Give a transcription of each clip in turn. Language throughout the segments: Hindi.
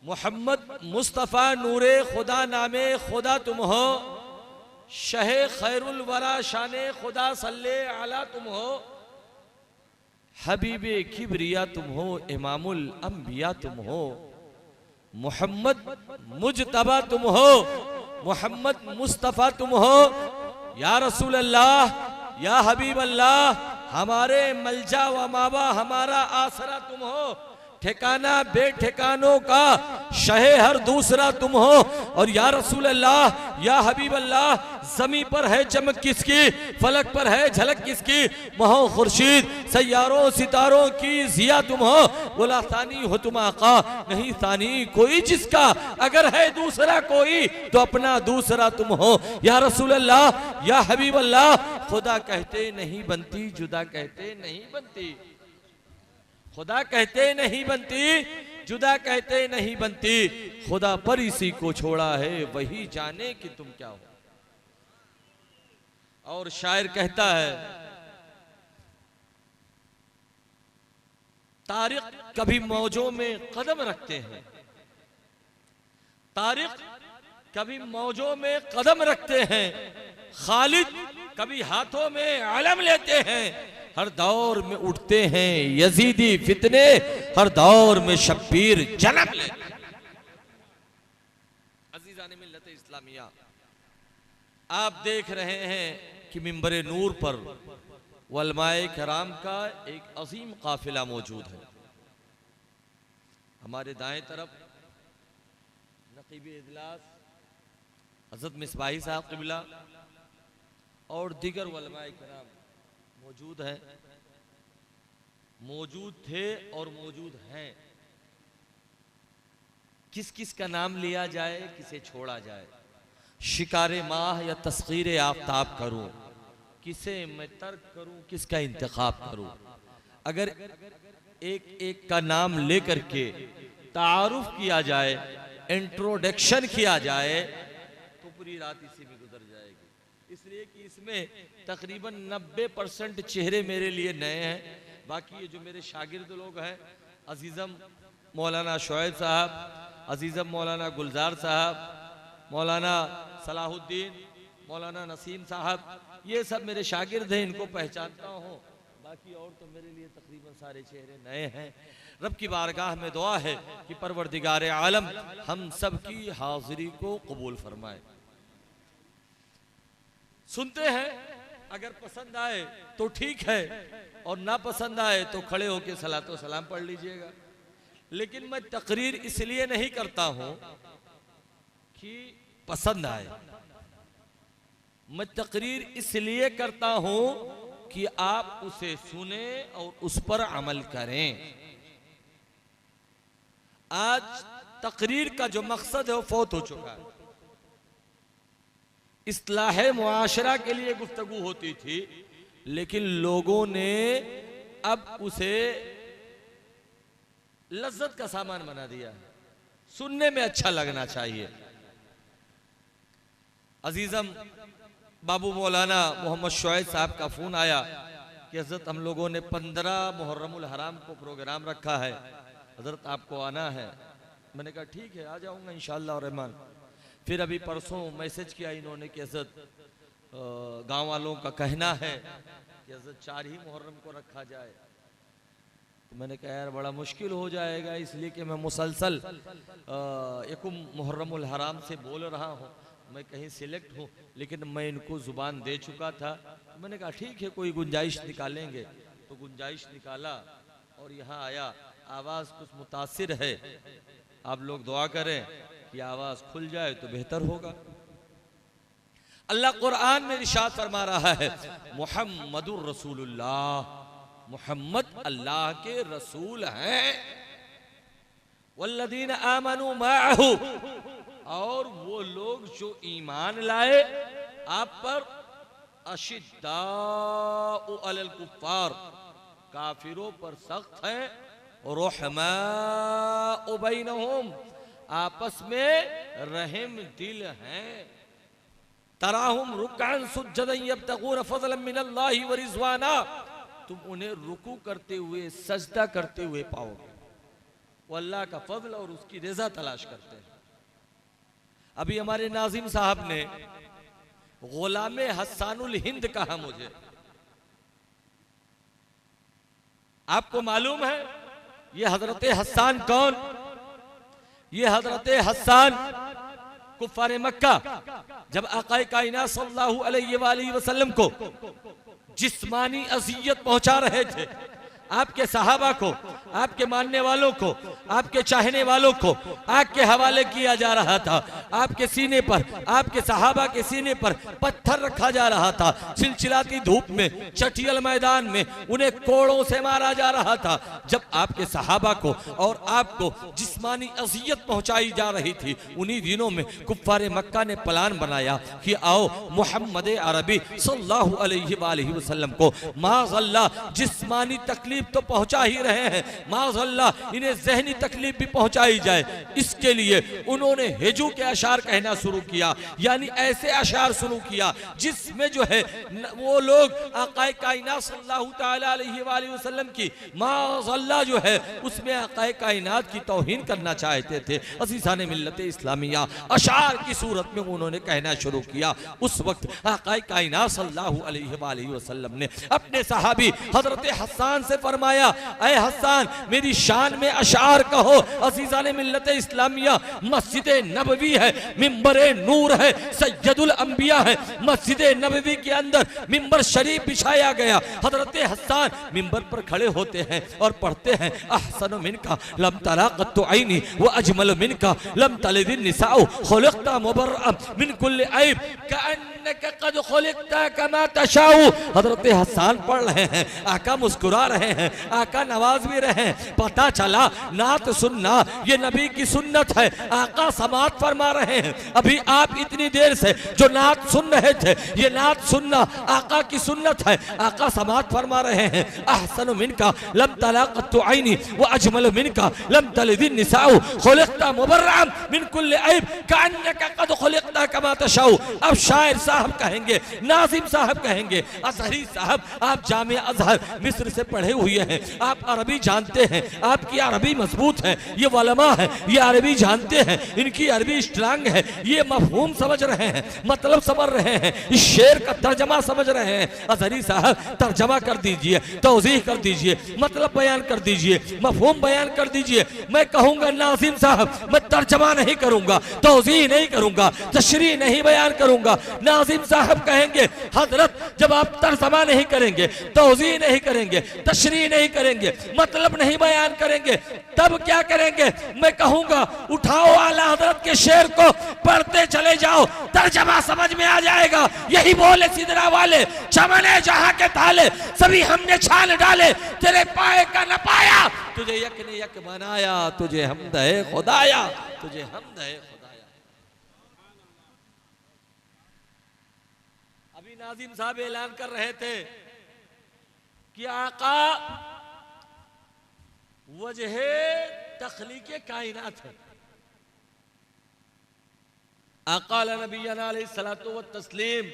मोहम्मद मुस्तफ़ा नूरे खुदा नामे खुदा तुम हो, शहे खैरुल वरा शाने खुदा सल्ले अला तुम हो, हबीबे किबरिया तुम हो, इमामुल अंबिया तुम हो, मोहम्मद मुजतबा तुम हो, मोहम्मद मुस्तफ़ा तुम हो। या रसूल अल्लाह या हबीब अल्लाह, हमारे मलजा व मावा हमारा आसरा तुम हो, ठिकाना बेठिकानों का शहे हर दूसरा तुम हो। और या रसूल अल्लाह या हबीब अल्लाह, जमी पर है चमक किसकी, फलक पर है झलक किसकी, महो खुर्शीद सैयारों सितारों की जिया तुम हो, बोला सानी हो तुम आका, नहीं सानी कोई जिसका, अगर है दूसरा कोई तो अपना दूसरा तुम हो। या रसूल अल्लाह या हबीब अल्लाह, खुदा कहते नहीं बनती, जुदा कहते नहीं बनती, खुदा कहते नहीं बनती, जुदा कहते नहीं बनती, खुदा पर इसी को छोड़ा है, वही जाने कि तुम क्या हो। और शायर कहता है, तारिक कभी मौजों में कदम रखते हैं, तारिक कभी मौजों में कदम रखते हैं, खालिद कभी हाथों में अलम लेते हैं, हर दौर में उठते हैं यजीदी फितने, हर दौर में शब्बीर जन्म लेते हैं। अजीज़ान मिल्लत इस्लामिया, आप देख रहे हैं कि मिंबरे नूर पर उलमाए किराम का एक अजीम काफिला मौजूद है। हमारे दाएं तरफ नकीब इजलास हज़रत मिसबाही साहब क़िबला और दीगर उलमाए किराम मौजूद हैं, मौजूद थे और मौजूद हैं। किस किस का नाम लिया जाए, किसे छोड़ा जाए, शिकारे माह या तस्खीर आफ्ताब करूं, किसे मैं तर्क करूं, किसका इंतखाब करूं। अगर एक एक का नाम लेकर के तारुफ किया जाए, इंट्रोडक्शन किया जाए, तो पूरी रात इसी में गुजर जाएगी। इसलिए कि इसमें तकरीबन 90% चेहरे मेरे लिए नए हैं, बाकी ये जो मेरे शागिर्द लोग हैं, अजीज़म मौलाना शोएब साहब, अजीज़म मौलाना गुलजार साहब, मौलाना सलाहुद्दीन, मौलाना नसीम साहब, ये सब मेरे शागिर्द हैं, इनको पहचानता हूँ। बाकी और तो मेरे लिए तकरीबन सारे चेहरे नए हैं। रब की बारगाह में दुआ है कि परवरदिगार आलम हम सब की हाजिरी को कबूल फरमाए। सुनते हैं, अगर पसंद आए तो ठीक है, और ना पसंद आए तो खड़े होकर सलातो सलाम पढ़ लीजिएगा। लेकिन मैं तकरीर इसलिए नहीं करता हूं कि पसंद आए, मैं तकरीर इसलिए करता हूं कि आप उसे सुने और उस पर अमल करें। आज तकरीर का जो मकसद है वो फौत हो चुका है। इस्लाह मुआशरा के लिए गुफ्तगू होती थी, लेकिन लोगों ने अब उसे लज्जत का सामान बना दिया है, सुनने में अच्छा लगना चाहिए। अजीजम बाबू मौलाना मोहम्मद शोएब साहब का फोन आया कि हजरत हम लोगों ने 15 मुहर्रमुल हराम को प्रोग्राम रखा है, हजरत आपको आना है। मैंने कहा ठीक है, आ जाऊंगा इंशाअल्लाह रहमान। फिर अभी परसों मैसेज किया इन्होंने कि हजरत गांव वालों का कहना है कि हजरत 4 ही मुहर्रम को रखा जाए। तो मैंने कहा यार बड़ा मुश्किल हो जाएगा, इसलिए कि मैं मुसलसल यकुम मुहर्रमुल हराम से बोल रहा हूँ, मैं कहीं सिलेक्ट हूँ, लेकिन मैं इनको जुबान दे चुका था। तो मैंने कहा ठीक है, कोई गुंजाइश निकालेंगे। तो गुंजाइश निकाला और यहाँ आया। आवाज़ कुछ मुतासिर है, आप लोग दुआ करें कि आवाज़ खुल जाए तो बेहतर होगा। अल्लाह कुरान में इरशाद फरमा रहा है, मुहम्मदुर रसूलुल्लाह, मुहम्मद अल्लाह के रसूल हैं, वल्लदीन आमनू माअहू, और वो लोग जो ईमान लाए आप पर, अशिद्दाउ अलल कुफ्फार, काफिरों पर सख्त हैं, रुहमाउ बैनहुम, आपस में रहम दिल हैं। तराहुम रुकअन सुज्जदन यब्तगून फज़लन मिनल्लाहि व रिज़वाना, तुम उन्हें रुकू करते हुए, सजदा करते हुए पाओगे। वो अल्लाह का फजल और उसकी रजा तलाश करते हैं। अभी हमारे नाजिम साहब ने गुलामे हस्सानुल हिंद कहा मुझे। आपको मालूम है ये हजरत हस्सान कौन? ये हजरत हस्सान कुफारे मक्का जब आकाए कायनात सल्लल्लाहु अलैहि वसल्लम को जिस्मानी अजियत पहुंचा रहे थे, आपके सहाबा को, आपके मानने वालों को, आपके चाहने वालों को आग के हवाले किया जा रहा था। आपके सीने पर, आपके सहाबा के सीने पर पत्थर रखा जा रहा था। चिलचिलाती धूप में, चटियल मैदान में उन्हें कोड़ों से मारा जा रहा था। जब आपके सहाबा को और आपको जिस्मानी अजियत पहुंचाई जा रही थी, उन्हीं दिनों में कुफ्फारे मक्का ने प्लान बनाया कि आओ मोहम्मद अरबी सल्लल्लाहु अलैहि वसल्लम को माज़अल्लाह जिस्मानी तकलीफ तो पहुंचा ही रहे हैं, माज़अल्लाह इन्हें ज़हनी तकलीफ भी पहुंचाई जाए। इसके लिए उन्होंने हिजू के अशार कहना शुरू किया, यानी ऐसे अशार शुरू किया जिसमें जो है वो लोग आकाए कायनात सल्लल्लाहु तआला अलैहि वसल्लम की माज़अल्लाह जो है उसमें आकाए कायनात की तौहीन करना चाहते थे। अज़ीज़ाने मिल्लत इस्लामिया अशार की सूरत में उन्होंने कहना शुरू किया। उस वक्त आकाए कायनात सल्लल्लाहु अलैहि वसल्लम ने अपने सहाबी हजरत हस्सान से फरमाया, ऐ हस्सान मेरी शान में अशार कहो। अज़ीज़ाने मिल्लत इस्लामिया मस्जिद नबवी है, मिंबरे नूर है, सैयदुल अंबिया है। मस्जिद नबवी के अंदर मिंबर शरीफ बिछाया गया। हजरत हस्सान मिंबर पर खड़े होते हैं और पढ़ते हैं, अहसनु मिनका लम तरा क़त्तु ऐनी व अजमल मिनका लम तलिदिन निसाउ खुलिक़ता मुबर्रअ मिन कुल्लि ऐब कअन्नका क़द खुलिक़ता कमा तशाउ। हजरत हस्सान पढ़ रहे हैं, आका मुस्कुरा रहे हैं, आका नवाज भी रहे हैं। पता चला नात सुनना ये नबी की सुन्नत है। आका समात फरमा रहे हैं। अभी आप इतनी देर से जो नात सुन रहे थे, ये नात सुनना आका की सुन्नत है। आका समात फरमा रहे हैं, अहसनु मिनका लम तला क़त्तु ऐनी व अजमल मिनका लम तलिदिन निसाउ खुलिक़ता मुबर्रअन मिन कुल्लि ऐब कअन्नका क़द खुलिक़ता कमा तशाउ। अब शायर साहब कहेंगे, नाज़िम साहब कहेंगे, अज़हरी साहब आप जामिया अज़हर मिस्र से पढ़े हुए हैं, आप अरबी जानते हैं, आपकी अरबी मजबूत है। ये वलमा है, ये अरबी जानते हैं, इनकी अरबी स्ट्रांग है। ये मफहूम समझ रहे हैं, मतलब समझ रहे हैं, इस शेर का तर्जमा समझ रहे हैं। अज़हरी साहब तर्जमा कर दीजिए, तौज़ीह कर दीजिए, मतलब बयान कर दीजिए, मफहूम बयान कर दीजिए। मैं कहूँगा नाज़िम साहब मैं तर्जमा नहीं करूँगा, तौज़ीह नहीं करूँगा, तशरीह नहीं बयान करूँगा। नाज़िम साहब कहेंगे हजरत जब आप तर्जमा नहीं करेंगे, तौज़ीह नहीं करेंगे, तशरीह नहीं करेंगे, मतलब नहीं बयान करेंगे, तब क्या करेंगे? मैं कहूँगा उठाओ आला हजरत के शेर को पढ़ते चले जाओ, तर्जमा समझ में आ जाएगा। यही बोले सिदरा वाले, चमने जहाँ के ताले सभी हमने छान डाले, तेरे पाए का न पाया, तुझे यक ने यक बनाया, तुझे हमद है खुदाया, तुझे हमद है खुदाया। अभी नाज़िम साहब ऐलान कर रहे थे कि आका वजह तख्लीक़े कायनात है। आका नबीना अलैहिस्सलातु व तस्लीम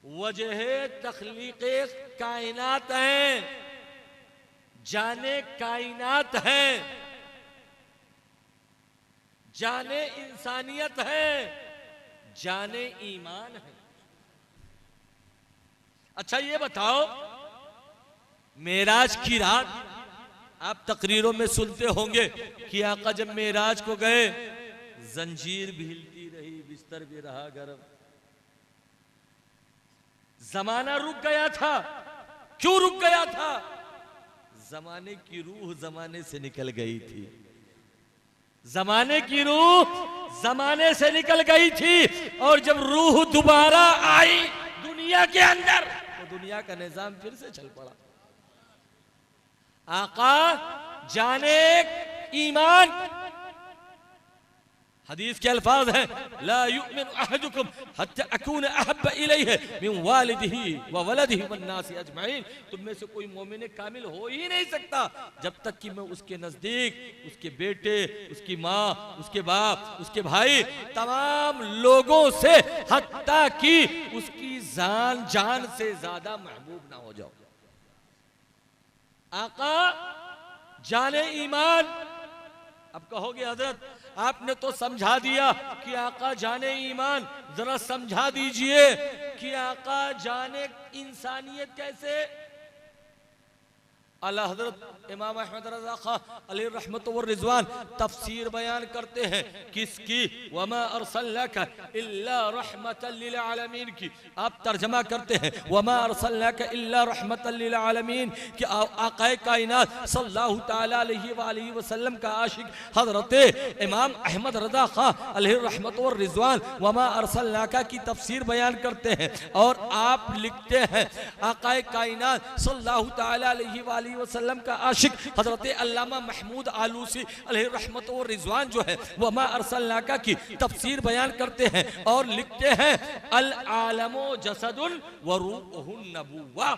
वजह तख्लीक़े कायनात है, जाने कायनात है, जाने इंसानियत है, जाने ईमान है। अच्छा ये बताओ, मेराज की रात आप तकरीरों में सुनते होंगे कि आका जब मेराज को गए जंजीर भी हिलती रही, बिस्तर भी रहा गर्म, जमाना रुक गया था। क्यों रुक गया था? जमाने की रूह जमाने से निकल गई थी, जमाने की रूह जमाने से निकल गई थी। और जब रूह दोबारा आई दुनिया के अंदर तो दुनिया का निजाम फिर से चल पड़ा। आका जाने ईमान, हदीस के अल्फाज हैं, ला युमिनु अहदुकुम हत्ता अकून अहब्ब इलैहि मिन वालिदिही व वलदिही वन नासी अजमईन। तुम में से कोई मोमिन कामिल हो ही नहीं सकता जब तक कि मैं उसके नजदीक, उसके बेटे, उसकी माँ, उसके बाप, उसके भाई, तमाम लोगों से, हत्ता कि उसकी जान से ज्यादा महबूब ना हो जाओ। आका जाने ईमान। अब कहोगे हजरत आपने तो समझा दिया कि आका जाने ईमान, जरा समझा दीजिए कि आका जाने इंसानियत कैसे। आला हजरत इमाम अहमद रज़ा खां अलैहि रहमत व रिज़वान तफसीर बयान करते हैं किसकी, वमा अरसलनाका इल्ला रहमतल लिल आलमीन की। आप तर्जमा करते हैं वमा अरसलनाका इल्ला रहमतल लिल आलमीन कि आक़ाए कायनात सल्लल्लाहु तआला अलैहि व आलिहि वसल्लम का आशिक हजरत इमाम अहमद रज़ा खां अलैहि रहमत व रिज़वान वमा अरसलनाका की तफसीर बयान करते हैं। और आप लिखते हैं आक़ाए कायनात सल्लल्लाहु तआला अलैहि व वसल्लम का आशिक हजरत अल्लामा महमूद आलूसी अलैहि रहमत व रिज़वान जो है वमा अरसलनाका की तफसीर बयान करते हैं और लिखते हैं अल आलमो जसदुन व रूहुन नबुव्वा।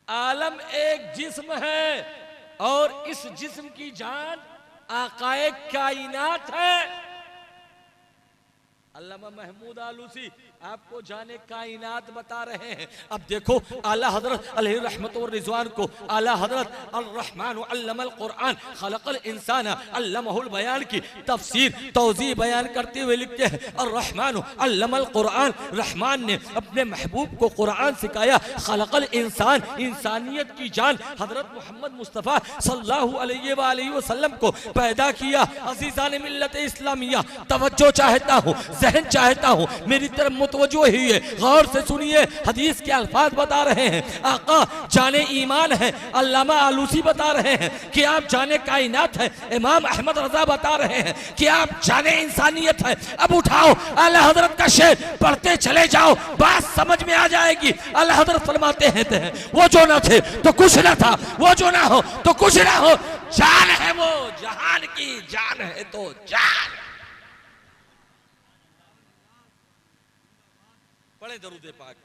आलम एक जिस्म है और इस जिस्म की जान आकाए कायनात है। अल्लामा महमूद आलूसी आपको जाने कायनात बता रहे हैं। अब देखो आला हजरत अलैहि रहमत व रिज़वान को आला हजरत अर्रहमान अल्लमल कुरान खलक़ल इंसान अल्लमहुल बयान की तफसीर तौज़ीह बयान करते हुए लिखते हैं अर्रहमान अल्लमल कुरान, रहमान ने अपने महबूब को कुरान सिखाया। खलक़ल इंसान, इंसानियत की जान हजरत मोहम्मद मुस्तफ़ा सल्लल्लाहु अलैहि वसल्लम को पैदा किया। अज़ीज़ान मिल्लत इस्लामिया तवज्जो चाहता हूँ, जहन चाहता हूँ, मेरी तरफ मुतवज्जो ही है, गौर से सुनिए हदीस के अल्फाज बता रहे हैं। आका जाने ईमान है, अल्लामा आलूसी बता रहे हैं कि आप जाने कायनात है। इमाम अहमद रजा बता रहे हैं कि आप जाने इंसानियत है। अब उठाओ आला हजरत का शेर पढ़ते चले जाओ, बात समझ में आ जाएगी। आला हजरत फरमाते हैं वो जो ना थे तो कुछ ना था, वो जो ना हो तो कुछ ना हो, जान है वो जहान की जान है तो जान। पढ़े दरूद पाक।